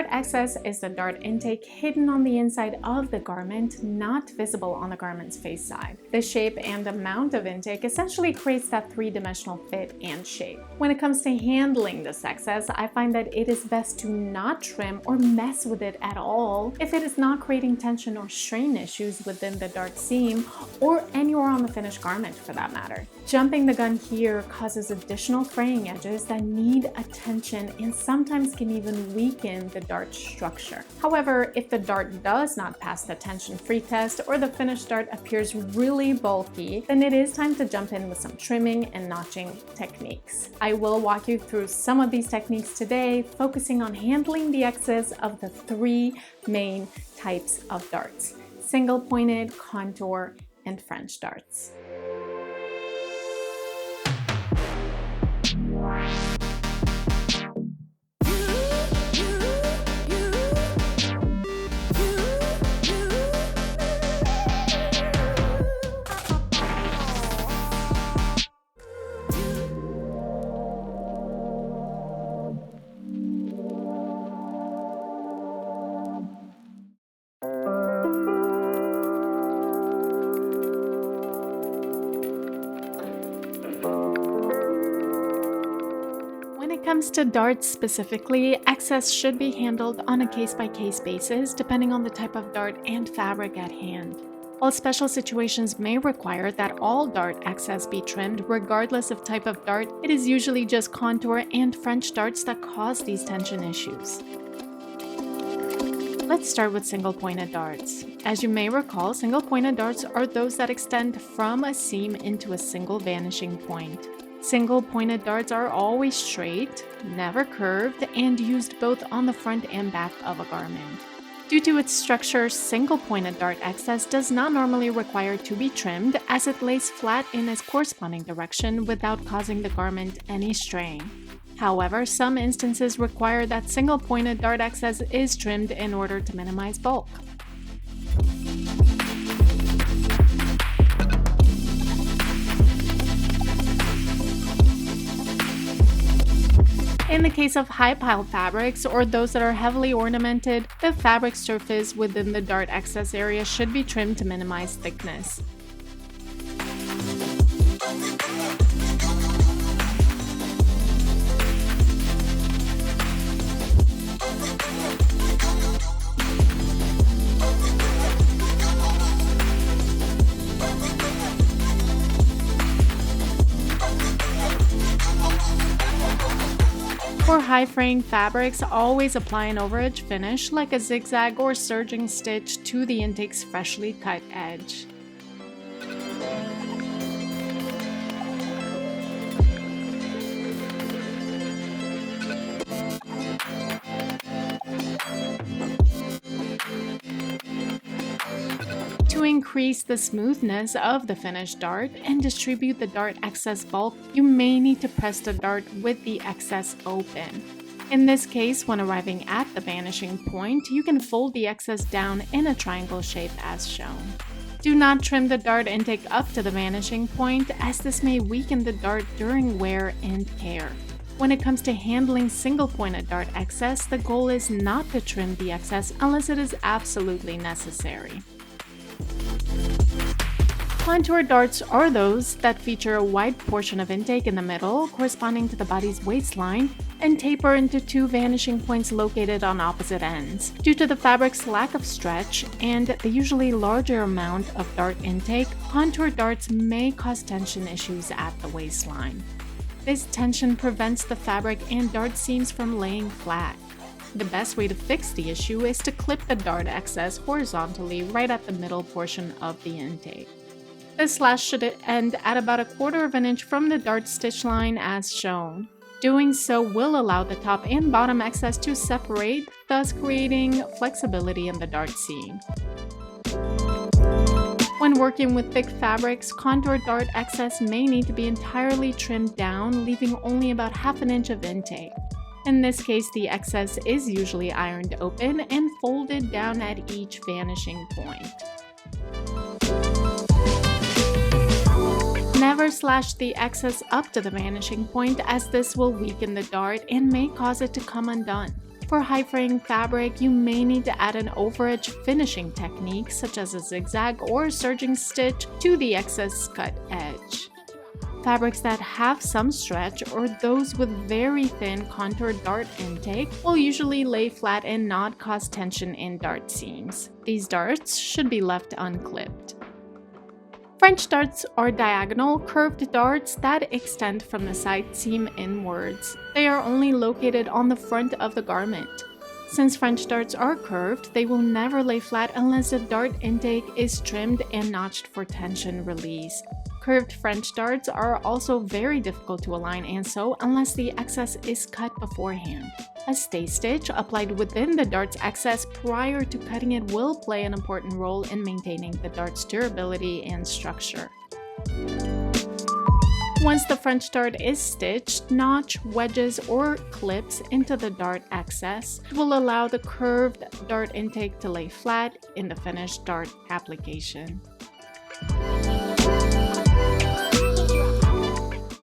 excess is the dart intake hidden on the inside of the garment, not visible on the garment's face side. The shape and amount of intake essentially creates that three-dimensional fit and shape. When it comes to handling this excess, I find that it is best to not trim or mess with it at all if it is not creating tension or strain issues within the dart seam or anywhere on the finished garment for that matter. Jumping the gun here causes additional fraying edges that need attention and sometimes can even weaken the dart structure. However, if the dart does not pass the tension-free test or the finished dart appears really bulky, then it is time to jump in with some trimming and notching techniques. I will walk you through some of these techniques today, focusing on handling the excess of the three main types of darts: single-pointed, contour, and French darts. When it comes to darts specifically, excess should be handled on a case-by-case basis depending on the type of dart and fabric at hand. While special situations may require that all dart excess be trimmed regardless of type of dart, it is usually just contour and French darts that cause these tension issues. Let's start with single-pointed darts. As you may recall, single-pointed darts are those that extend from a seam into a single vanishing point. Single-pointed darts are always straight, never curved, and used both on the front and back of a garment. Due to its structure, single-pointed dart excess does not normally require to be trimmed as it lays flat in its corresponding direction without causing the garment any strain. However, some instances require that single-pointed dart excess is trimmed in order to minimize bulk. In the case of high-piled fabrics or those that are heavily ornamented, the fabric surface within the dart excess area should be trimmed to minimize thickness. For high-fraying fabrics, always apply an overedge finish like a zigzag or serging stitch to the intake's freshly cut edge. To increase the smoothness of the finished dart and distribute the dart excess bulk, you may need to press the dart with the excess open. In this case, when arriving at the vanishing point, you can fold the excess down in a triangle shape as shown. Do not trim the dart intake up to the vanishing point, as this may weaken the dart during wear and tear. When it comes to handling single-pointed dart excess, the goal is not to trim the excess unless it is absolutely necessary. Contour darts are those that feature a wide portion of intake in the middle, corresponding to the body's waistline, and taper into two vanishing points located on opposite ends. Due to the fabric's lack of stretch and the usually larger amount of dart intake, contour darts may cause tension issues at the waistline. This tension prevents the fabric and dart seams from laying flat. The best way to fix the issue is to clip the dart excess horizontally right at the middle portion of the intake. The slash should end at about 1/4 of an inch from the dart stitch line as shown. Doing so will allow the top and bottom excess to separate, thus creating flexibility in the dart seam. When working with thick fabrics, contour dart excess may need to be entirely trimmed down, leaving only about 1/2 inch of intake. In this case, the excess is usually ironed open and folded down at each vanishing point. Never slash the excess up to the vanishing point, as this will weaken the dart and may cause it to come undone. For high fraying fabric, you may need to add an overedge finishing technique such as a zigzag or serging stitch to the excess cut edge. Fabrics that have some stretch or those with very thin contour dart intake will usually lay flat and not cause tension in dart seams. These darts should be left unclipped. French darts are diagonal, curved darts that extend from the side seam inwards. They are only located on the front of the garment. Since French darts are curved, they will never lay flat unless the dart intake is trimmed and notched for tension release. Curved French darts are also very difficult to align and sew unless the excess is cut beforehand. A stay stitch applied within the dart's excess prior to cutting it will play an important role in maintaining the dart's durability and structure. Once the French dart is stitched, notch, wedges, or clips into the dart excess will allow the curved dart intake to lay flat in the finished dart application.